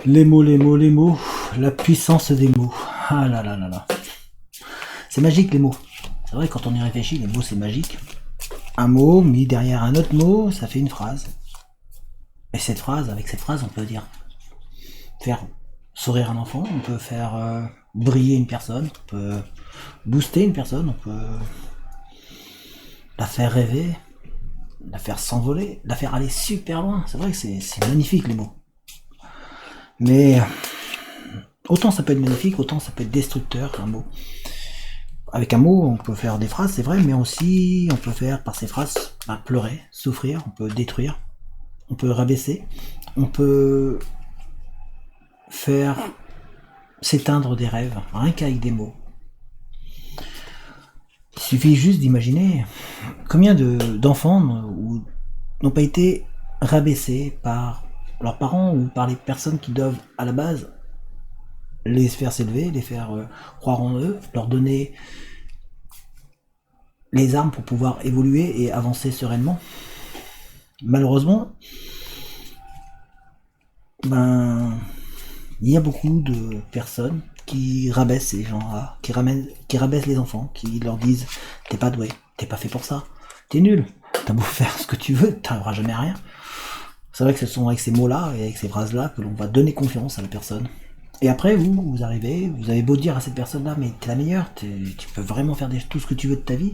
Les mots, les mots, les mots, la puissance des mots. Ah là là là là. C'est magique les mots. C'est vrai, quand on y réfléchit, les mots c'est magique. Un mot mis derrière un autre mot, ça fait une phrase. Et cette phrase, avec cette phrase, on peut dire faire sourire un enfant, on peut faire briller une personne, on peut booster une personne, on peut la faire rêver, la faire s'envoler, la faire aller super loin. C'est vrai que c'est magnifique les mots. Mais autant ça peut être magnifique, autant ça peut être destructeur un mot. Avec un mot, on peut faire des phrases, c'est vrai, mais aussi on peut faire par ces phrases pleurer, souffrir, on peut détruire, on peut rabaisser, on peut faire s'éteindre des rêves, rien qu'avec des mots. Il suffit juste d'imaginer combien d'enfants n'ont pas été rabaissés par leurs parents ou par les personnes qui doivent à la base les faire s'élever, les faire croire en eux, leur donner les armes pour pouvoir évoluer et avancer sereinement. Malheureusement, il y a beaucoup de personnes qui rabaissent ces gens-là, qui rabaissent les enfants, qui leur disent t'es pas doué, t'es pas fait pour ça, t'es nul, t'as beau faire ce que tu veux, t'arriveras jamais à rien. C'est vrai que ce sont avec ces mots-là et avec ces phrases-là que l'on va donner confiance à la personne. Et après, vous arrivez, vous avez beau dire à cette personne-là, mais t'es la meilleure, tu peux vraiment faire tout ce que tu veux de ta vie.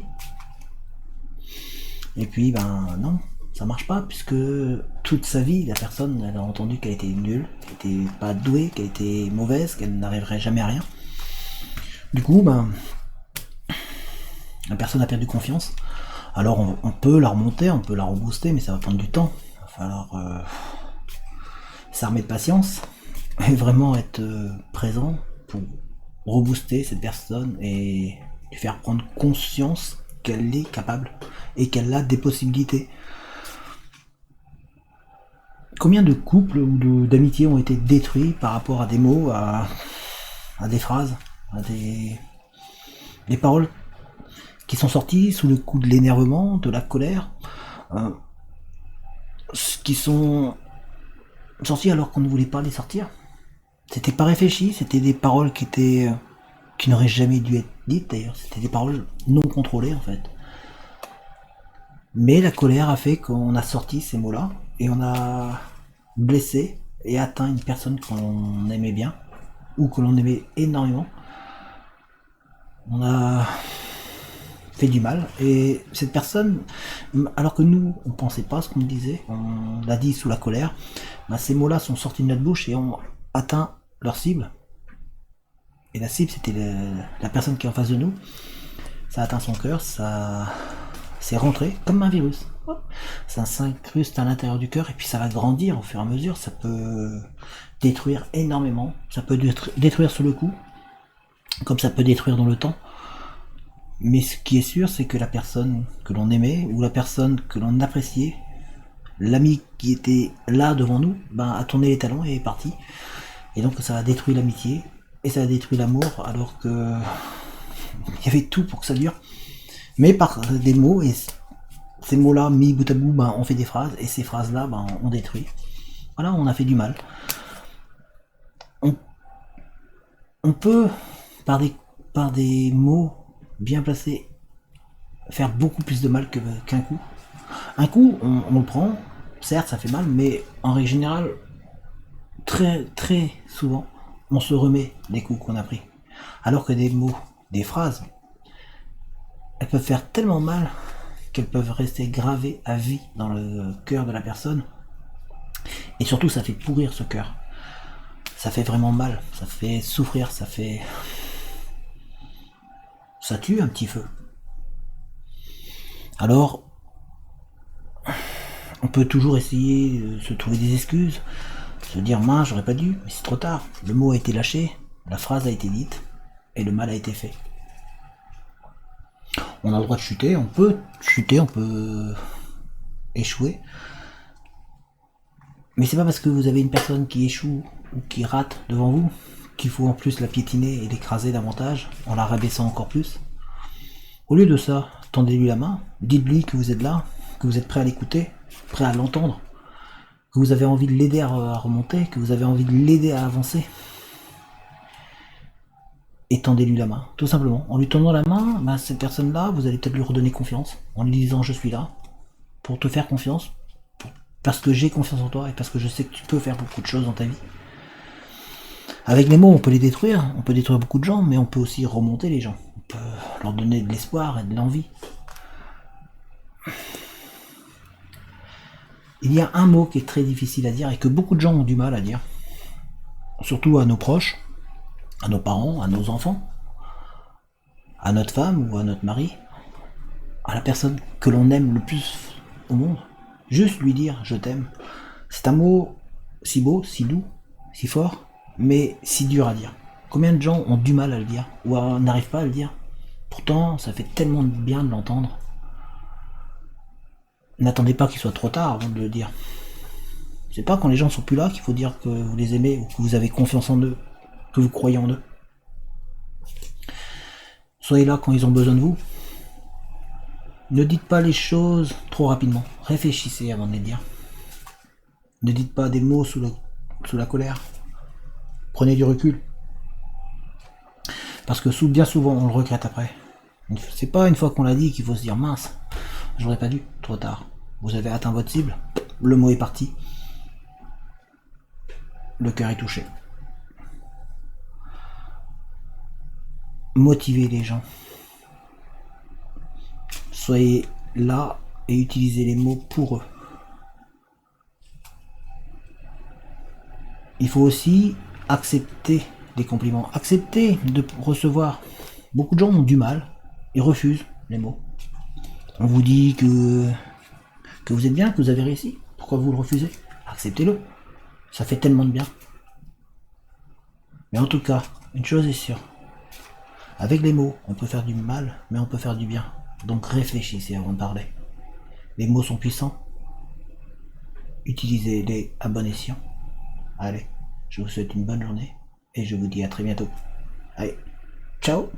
Et puis, non, ça marche pas, puisque toute sa vie, la personne, elle a entendu qu'elle était nulle, qu'elle était pas douée, qu'elle était mauvaise, qu'elle n'arriverait jamais à rien. Du coup, la personne a perdu confiance. Alors, on peut la remonter, on peut la rebooster, mais ça va prendre du temps. Il va falloir s'armer de patience et vraiment être présent pour rebooster cette personne et lui faire prendre conscience qu'elle est capable et qu'elle a des possibilités. Combien de couples ou d'amitiés ont été détruits par rapport à des mots, à des phrases, à des paroles qui sont sorties sous le coup de l'énervement, de la colère, qui sont sorties alors qu'on ne voulait pas les sortir. C'était pas réfléchi, c'était des paroles qui n'auraient jamais dû être dites d'ailleurs, c'était des paroles non contrôlées en fait. Mais la colère a fait qu'on a sorti ces mots-là et on a blessé et atteint une personne qu'on aimait bien ou que l'on aimait énormément. On a fait du mal et cette personne, alors que nous on pensait pas ce qu'on disait, on l'a dit sous la colère, ces mots-là sont sortis de notre bouche et ont atteint leur cible. Et la cible c'était la personne qui est en face de nous. Ça a atteint son cœur, ça c'est rentré comme un virus. Ça s'incruste à l'intérieur du cœur et puis ça va grandir au fur et à mesure. Ça peut détruire énormément. Ça peut détruire sur le coup, comme ça peut détruire dans le temps. Mais ce qui est sûr, c'est que la personne que l'on aimait ou la personne que l'on appréciait, l'ami qui était là devant nous, a tourné les talons et est parti. Et donc ça a détruit l'amitié et ça a détruit l'amour, alors que il y avait tout pour que ça dure. Mais par des mots, et ces mots-là mis bout à bout, on fait des phrases, et ces phrases-là, on détruit. Voilà, on a fait du mal. On peut, par des mots bien placés, faire beaucoup plus de mal qu'un coup. Un coup, on le prend, certes ça fait mal, mais en règle générale, très très souvent, on se remet des coups qu'on a pris. Alors que des mots, des phrases, elles peuvent faire tellement mal qu'elles peuvent rester gravées à vie dans le cœur de la personne. Et surtout, ça fait pourrir ce cœur. Ça fait vraiment mal, ça fait souffrir, ça tue un petit feu. Alors, on peut toujours essayer de se trouver des excuses, se dire mince, j'aurais pas dû, mais c'est trop tard. Le mot a été lâché, la phrase a été dite, et le mal a été fait. On a le droit de chuter, on peut échouer. Mais c'est pas parce que vous avez une personne qui échoue ou qui rate devant vous qu'il faut en plus la piétiner et l'écraser davantage en la rabaissant encore plus. Au lieu de ça, tendez-lui la main, dites-lui que vous êtes là, que vous êtes prêt à l'écouter, prêt à l'entendre. que vous avez envie de l'aider à remonter, que vous avez envie de l'aider à avancer, étendez-lui la main, tout simplement. En lui tendant la main, bah, cette personne-là, vous allez peut-être lui redonner confiance, en lui disant je suis là, pour te faire confiance, parce que j'ai confiance en toi et parce que je sais que tu peux faire beaucoup de choses dans ta vie. Avec les mots, on peut les détruire, on peut détruire beaucoup de gens, mais on peut aussi remonter les gens. On peut leur donner de l'espoir et de l'envie. Il y a un mot qui est très difficile à dire et que beaucoup de gens ont du mal à dire, surtout à nos proches, à nos parents, à nos enfants, à notre femme ou à notre mari, à la personne que l'on aime le plus au monde. Juste lui dire je t'aime. C'est un mot si beau, si doux, si fort, mais si dur à dire. Combien de gens ont du mal à le dire ou n'arrivent pas à le dire? Pourtant, ça fait tellement de bien de l'entendre. N'attendez pas qu'il soit trop tard avant de le dire. C'est pas quand les gens sont plus là qu'il faut dire que vous les aimez ou que vous avez confiance en eux, que vous croyez en eux. Soyez là quand ils ont besoin de vous. Ne dites pas les choses trop rapidement. Réfléchissez avant de les dire. Ne dites pas des mots sous la colère. Prenez du recul. Parce que bien souvent, on le regrette après. C'est pas une fois qu'on l'a dit qu'il faut se dire mince, j'aurais pas dû, trop tard. Vous avez atteint votre cible, le mot est parti. Le cœur est touché. Motivez les gens. Soyez là et utilisez les mots pour eux. Il faut aussi accepter les compliments, accepter de recevoir. Beaucoup de gens ont du mal, ils refusent les mots. On vous dit que vous êtes bien, que vous avez réussi. Pourquoi vous le refusez? Acceptez-le. Ça fait tellement de bien. Mais en tout cas, une chose est sûre. Avec les mots, on peut faire du mal, mais on peut faire du bien. Donc réfléchissez avant de parler. Les mots sont puissants. Utilisez-les à bon escient. Allez, je vous souhaite une bonne journée et je vous dis à très bientôt. Allez, ciao!